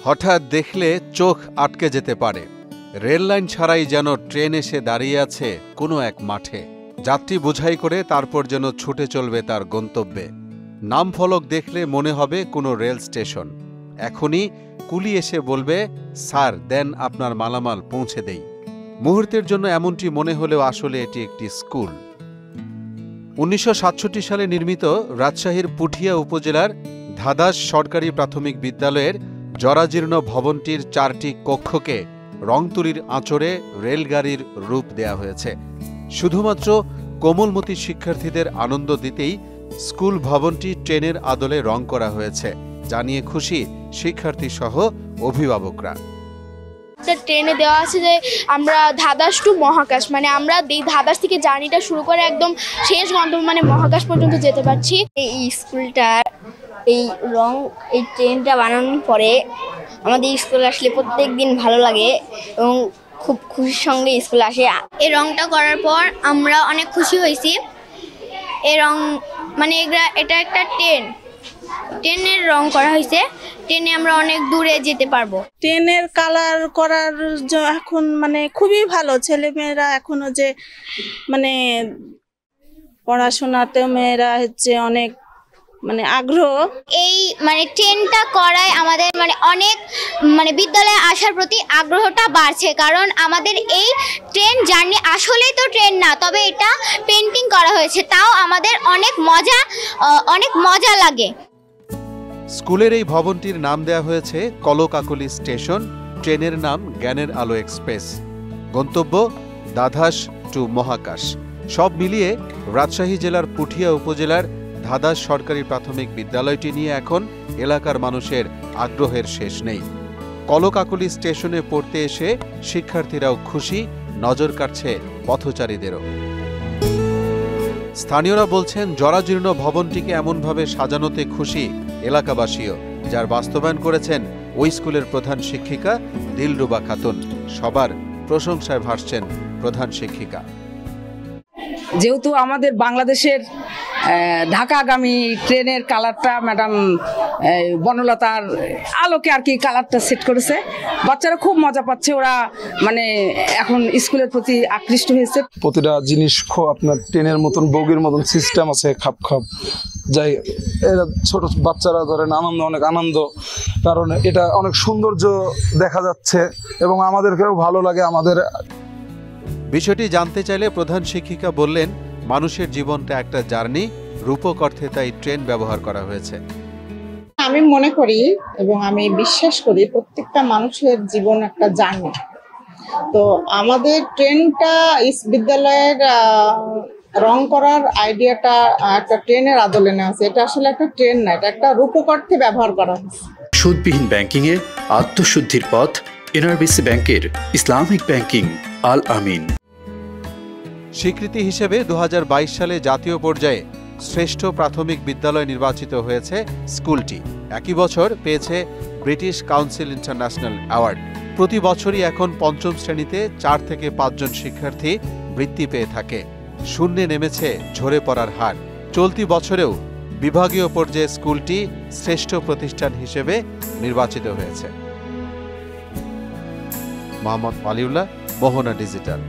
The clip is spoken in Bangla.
হঠাৎ দেখলে চোখ আটকে যেতে পারে। রেল লাইন ছাড়াই যেন ট্রেন এসে দাঁড়িয়ে আছে কোনো এক মাঠে। যাত্রী বোঝাই করে তারপর যেন ছুটে চলবে তার গন্তব্যে। নাম ফলক দেখলে মনে হবে কোনো রেল স্টেশন। এখনই কুলি এসে বলবে, স্যার দেন আপনার মালামাল পৌঁছে দেই। মুহূর্তের জন্য এমনটি মনে হলেও আসলে এটি একটি স্কুল। ১৯৬৭ সালে নির্মিত রাজশাহীর পুঠিয়া উপজেলার ধাদাস সরকারি প্রাথমিক বিদ্যালয়ের জরাজীর্ণ ভবনটির ৪টি কক্ষকে রংতুলির আঁচড়ে রেলগাড়ির রূপ দেয়া হয়েছে। শুধুমাত্র কোমলমতি শিক্ষার্থীদের আনন্দ দিতেই স্কুল ভবনটি ট্রেনের আদলে রং করা হয়েছে, জানিয়ে খুশি শিক্ষার্থী সহ অভিভাবকরা। ট্রেনে দেওয়া আছে যে আমরা ধাদাস টু মহাকাশ, মানে আমরা এই ধাদাস থেকে জার্নিটা শুরু করে একদম শেষ গন্তব্য মানে মহাকাশ পর্যন্ত যেতে পারছি। এই স্কুলটার এই রং, এই ট্রেনটা বানানোর পরে আমাদের স্কুল আসলে প্রত্যেক দিন ভালো লাগে এবং খুব খুশির সঙ্গে স্কুল আসে। এই রংটা করার পর আমরা অনেক খুশি হয়েছি। এই রং মানে এটা একটা ট্রেনের রং করা হয়েছে। ট্রেনে আমরা অনেক দূরে যেতে পারবো। ট্রেনের কালার করার এখন মানে খুবই ভালো। ছেলেমেয়েরা এখনো যে মানে পড়াশোনাতে মেয়েরা হচ্ছে অনেক মানে আগ্রহ। এই মানে ট্রেনটা করায় আমাদের মানে অনেক মানে বিদ্যালয়ে আসার প্রতি আগ্রহটা বাড়ছে, কারণ আমাদের এই ট্রেন জার্নি আসলেই তো ট্রেন না, তবে এটা পেন্টিং করা হয়েছে, তাও আমাদের অনেক মজা লাগে। স্কুলের এই ভবনটির নাম দেয়া হয়েছে কলকাকলি স্টেশন। ট্রেনের নাম জ্ঞানের আলো এক্সপ্রেস। গন্তব্য দাধাস টু মহাকাশ। সব মিলিয়ে রাজশাহী জেলার পুঠিয়া উপজেলার ধাদাস সরকারি প্রাথমিক বিদ্যালয়টি নিয়ে এখন এলাকার মানুষের আগ্রহের শেষ নেই। কলকাকলি স্টেশনে পড়তে এসে শিক্ষার্থীরাও খুশি, নজর কাটছে পথচারীদেরও। স্থানীয়রা বলছেন, জরাজীর্ণ ভবনটিকে এমনভাবে সাজানোতে খুশি এলাকাবাসীও, যার বাস্তবায়ন করেছেন ওই স্কুলের প্রধান শিক্ষিকা দিলরুবা খাতুন। সবার প্রশংসায় ভাসছেন প্রধান শিক্ষিকা। যেহেতু আমাদের বাংলাদেশের ঢাকাগামী ট্রেনের কালারটা ম্যাডাম বনলতার আলোকে আর কি কালারটা সেট করেছে, বাচ্চারা খুব মজা পাচ্ছে। ওরা মানে এখন স্কুলের প্রতি আকৃষ্ট হয়েছে। প্রতিটা জিনিস আপনার ট্রেনের মতন বগির মতন সিস্টেম আছে, খাপ খাপ যাই। এরা ছোট বাচ্চারা ধরেন অনেক আনন্দ, কারণ এটা অনেক সৌন্দর্য দেখা যাচ্ছে এবং আমাদেরকেও ভালো লাগে। আমাদের বিষয়টি জানতে চাইলে প্রধান শিক্ষিকা বললেন, মানুষের জীবনটা একটা জার্নি, রূপক অর্থে তাই ট্রেন ব্যবহার করা হয়েছে। আমি মনে করি এবং আমি বিশ্বাস করি প্রত্যেকটা মানুষের জীবন একটা জার্নি। তো আমাদের ট্রেনটা বিদ্যালয়ের রং করার আইডিয়াটা একটা ট্রেনের আদলে নেওয়া হয়েছে। এটা আসলে একটা ট্রেন না, এটা একটা রূপক অর্থে ব্যবহার করা হয়েছে। সুদবিহীন ব্যাংকিং এর আত্মশুদ্ধির পথ এনআরবিসি ব্যাংকের ইসলামিক ব্যাংকিং আল আমিন। স্বীকৃতি হিসেবে ২০২২ সালে জাতীয় পর্যায়ে শ্রেষ্ঠ প্রাথমিক বিদ্যালয় নির্বাচিত হয়েছে স্কুলটি। একই বছর পেয়েছে ব্রিটিশ কাউন্সিল ইন্টারন্যাশনাল অ্যাওয়ার্ড। প্রতি বছরই এখন পঞ্চম শ্রেণীতে ৪ থেকে ৫ জন শিক্ষার্থী বৃত্তি পেয়ে থাকে। শূন্যে নেমেছে ঝরে পড়ার হার। চলতি বছরেও বিভাগীয় পর্যায়ে স্কুলটি শ্রেষ্ঠ প্রতিষ্ঠান হিসেবে নির্বাচিত হয়েছে। মোহাম্মদ আলিউল্লাহ, মোহনা ডিজিটাল।